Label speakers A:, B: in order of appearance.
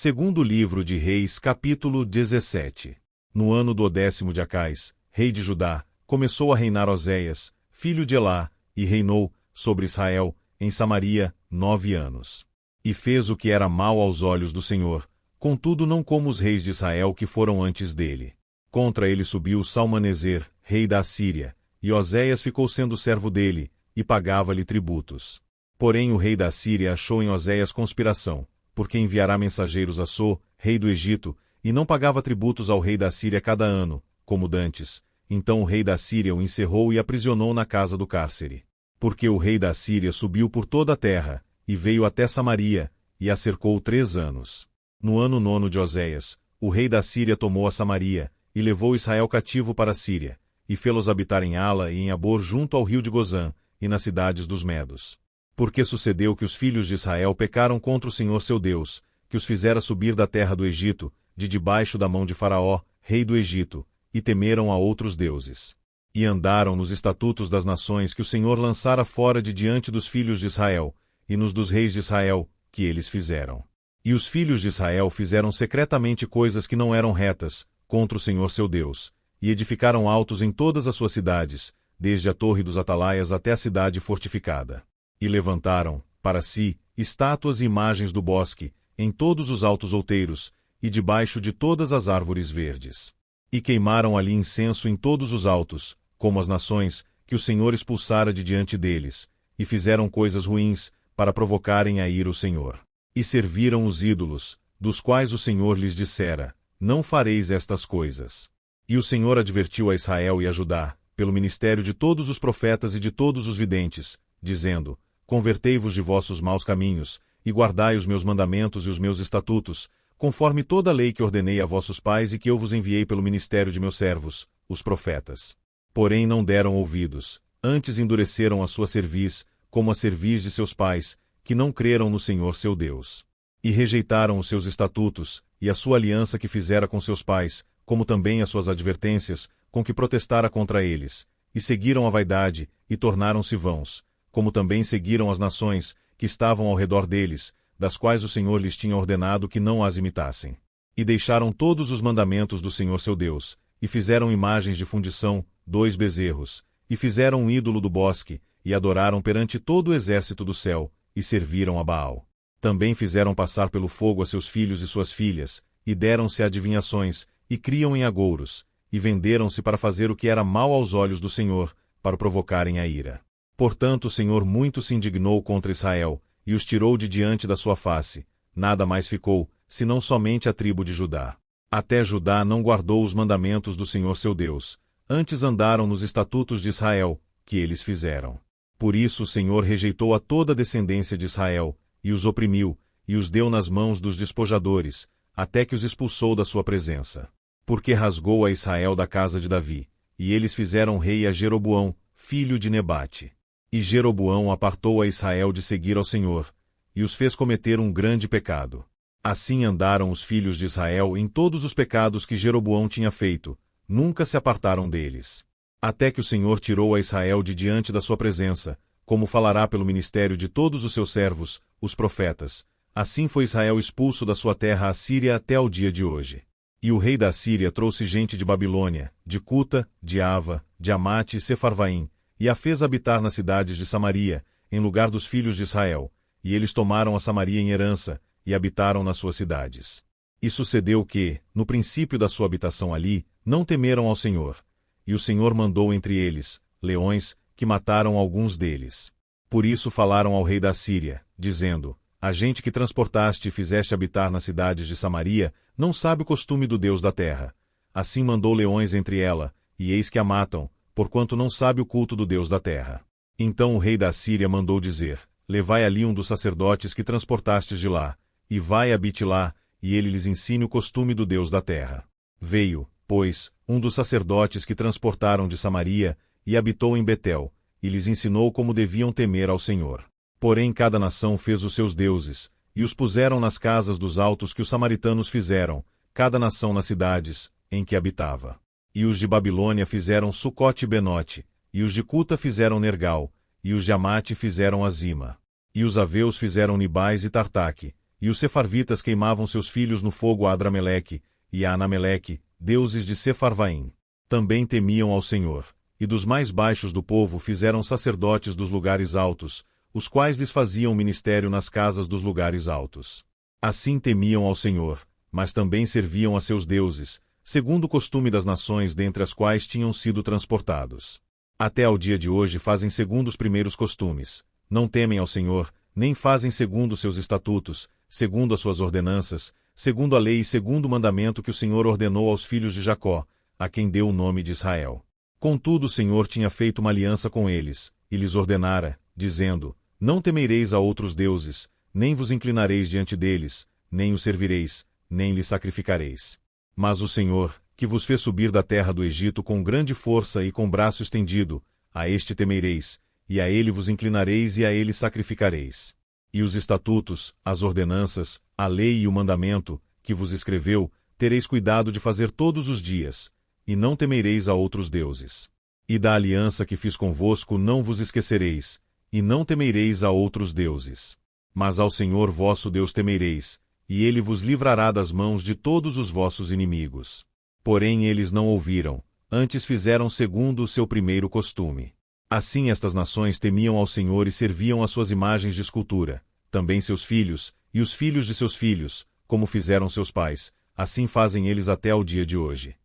A: Segundo livro de Reis, capítulo 17. No ano do 10º de Acais, rei de Judá, começou a reinar Oséias, filho de Elá, e reinou sobre Israel, em Samaria, 9 anos. E fez o que era mal aos olhos do Senhor, contudo não como os reis de Israel que foram antes dele. Contra ele subiu Salmaneser, rei da Assíria, e Oséias ficou sendo servo dele, e pagava-lhe tributos. Porém o rei da Assíria achou em Oséias conspiração, porque enviará mensageiros a So, rei do Egito, e não pagava tributos ao rei da Assíria cada ano, como dantes. Então o rei da Assíria o encerrou e aprisionou na casa do cárcere. Porque o rei da Assíria subiu por toda a terra, e veio até Samaria, e a cercou 3 anos. No ano 9º de Oséias, o rei da Assíria tomou a Samaria, e levou Israel cativo para a Síria, e fê-los habitar em Ala e em Abor junto ao rio de Gozã, e nas cidades dos Medos. Porque sucedeu que os filhos de Israel pecaram contra o Senhor seu Deus, que os fizera subir da terra do Egito, de debaixo da mão de Faraó, rei do Egito, e temeram a outros deuses. E andaram nos estatutos das nações que o Senhor lançara fora de diante dos filhos de Israel, e nos dos reis de Israel, que eles fizeram. E os filhos de Israel fizeram secretamente coisas que não eram retas, contra o Senhor seu Deus, e edificaram altos em todas as suas cidades, desde a torre dos atalaias até a cidade fortificada. E levantaram, para si, estátuas e imagens do bosque, em todos os altos outeiros, e debaixo de todas as árvores verdes. E queimaram ali incenso em todos os altos, como as nações, que o Senhor expulsara de diante deles, e fizeram coisas ruins, para provocarem a ira o Senhor. E serviram os ídolos, dos quais o Senhor lhes dissera, não fareis estas coisas. E o Senhor advertiu a Israel e a Judá, pelo ministério de todos os profetas e de todos os videntes, dizendo, convertei-vos de vossos maus caminhos, e guardai os meus mandamentos e os meus estatutos, conforme toda a lei que ordenei a vossos pais e que eu vos enviei pelo ministério de meus servos, os profetas. Porém não deram ouvidos, antes endureceram a sua cerviz, como a cerviz de seus pais, que não creram no Senhor seu Deus. E rejeitaram os seus estatutos, e a sua aliança que fizera com seus pais, como também as suas advertências, com que protestara contra eles, e seguiram a vaidade, e tornaram-se vãos, como também seguiram as nações, que estavam ao redor deles, das quais o Senhor lhes tinha ordenado que não as imitassem. E deixaram todos os mandamentos do Senhor seu Deus, e fizeram imagens de fundição, 2 bezerros, e fizeram um ídolo do bosque, e adoraram perante todo o exército do céu, e serviram a Baal. Também fizeram passar pelo fogo a seus filhos e suas filhas, e deram-se a adivinhações, e criam em agouros, e venderam-se para fazer o que era mal aos olhos do Senhor, para provocarem a ira. Portanto o Senhor muito se indignou contra Israel, e os tirou de diante da sua face, nada mais ficou, senão somente a tribo de Judá. Até Judá não guardou os mandamentos do Senhor seu Deus, antes andaram nos estatutos de Israel, que eles fizeram. Por isso o Senhor rejeitou a toda a descendência de Israel, e os oprimiu, e os deu nas mãos dos despojadores, até que os expulsou da sua presença. Porque rasgou a Israel da casa de Davi, e eles fizeram rei a Jeroboão, filho de Nebate. E Jeroboão apartou a Israel de seguir ao Senhor, e os fez cometer um grande pecado. Assim andaram os filhos de Israel em todos os pecados que Jeroboão tinha feito, nunca se apartaram deles. Até que o Senhor tirou a Israel de diante da sua presença, como falará pelo ministério de todos os seus servos, os profetas. Assim foi Israel expulso da sua terra Assíria até ao dia de hoje. E o rei da Assíria trouxe gente de Babilônia, de Cuta, de Ava, de Amate e Sefarvaim, e a fez habitar nas cidades de Samaria, em lugar dos filhos de Israel, e eles tomaram a Samaria em herança, e habitaram nas suas cidades. E sucedeu que, no princípio da sua habitação ali, não temeram ao Senhor. E o Senhor mandou entre eles, leões, que mataram alguns deles. Por isso falaram ao rei da Assíria, dizendo, a gente que transportaste e fizeste habitar nas cidades de Samaria, não sabe o costume do Deus da terra. Assim mandou leões entre ela, e eis que a matam, porquanto não sabe o culto do Deus da terra. Então o rei da Assíria mandou dizer, levai ali um dos sacerdotes que transportastes de lá, e vai habite lá, e ele lhes ensine o costume do Deus da terra. Veio, pois, um dos sacerdotes que transportaram de Samaria, e habitou em Betel, e lhes ensinou como deviam temer ao Senhor. Porém cada nação fez os seus deuses, e os puseram nas casas dos altos que os samaritanos fizeram, cada nação nas cidades, em que habitava. E os de Babilônia fizeram Sucote e Benote, e os de Cuta fizeram Nergal, e os de Amate fizeram Azima. E os aveus fizeram Nibais e Tartaque, e os sefarvitas queimavam seus filhos no fogo a Adrameleque e a Anameleque, deuses de Sefarvaim. Também temiam ao Senhor, e dos mais baixos do povo fizeram sacerdotes dos lugares altos, os quais lhes faziam ministério nas casas dos lugares altos. Assim temiam ao Senhor, mas também serviam a seus deuses, segundo o costume das nações dentre as quais tinham sido transportados. Até ao dia de hoje fazem segundo os primeiros costumes, não temem ao Senhor, nem fazem segundo seus estatutos, segundo as suas ordenanças, segundo a lei e segundo o mandamento que o Senhor ordenou aos filhos de Jacó, a quem deu o nome de Israel. Contudo o Senhor tinha feito uma aliança com eles, e lhes ordenara, dizendo: Não temereis a outros deuses, nem vos inclinareis diante deles, nem os servireis, nem lhes sacrificareis. Mas o Senhor, que vos fez subir da terra do Egito com grande força e com braço estendido, a este temereis, e a ele vos inclinareis e a ele sacrificareis. E os estatutos, as ordenanças, a lei e o mandamento, que vos escreveu, tereis cuidado de fazer todos os dias, e não temereis a outros deuses. E da aliança que fiz convosco não vos esquecereis, e não temereis a outros deuses. Mas ao Senhor vosso Deus temereis, e ele vos livrará das mãos de todos os vossos inimigos. Porém eles não ouviram, antes fizeram segundo o seu primeiro costume. Assim estas nações temiam ao Senhor e serviam às suas imagens de escultura, também seus filhos, e os filhos de seus filhos, como fizeram seus pais, assim fazem eles até ao dia de hoje.